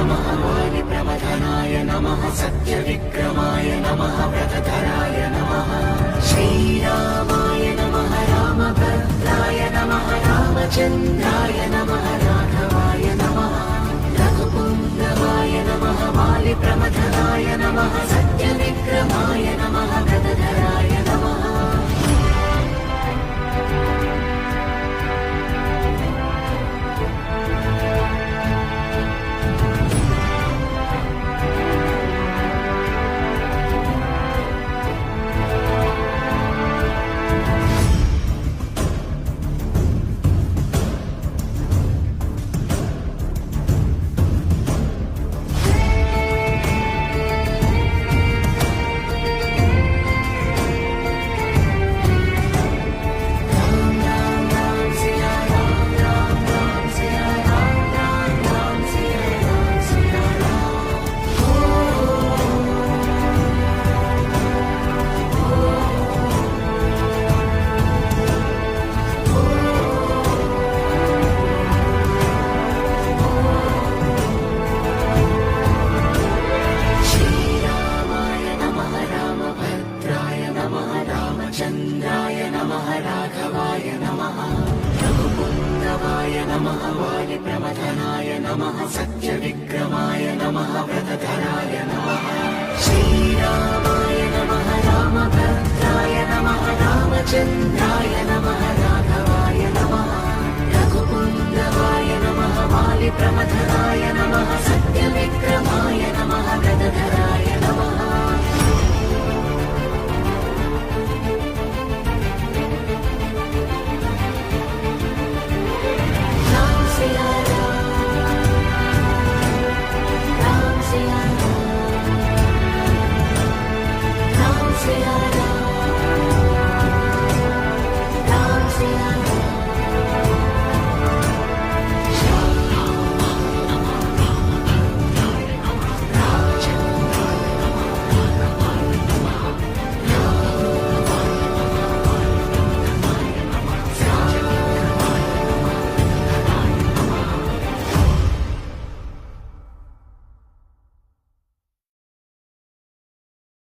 नमः वालिप्रमथनाय नमः सत्यविक्रमाय नमः व्रतधराय नमः श्रीरामाय नमः रामभद्राय नमः रामचन्द्राय नमः राघवाय नमः रघुपुङ्गवाय नमः वालिप्रमथनाय नमः सत्यविक्रमाय नमः व्रतधराय नमः चन्द्राय नमः राघवाय नमः रघुपुङ्गवाय नमः वालिप्रमथनाय नमः सत्यविक्रमाय नमः व्रतधराय नमः श्रीरामाय नमः रामभद्राय नमः रामचन्द्राय नमः राघवाय नमः रघुपुङ्गवाय नमः वालिप्रमथनाय नमः सत्यविक्रमाय नमः व्रतधराय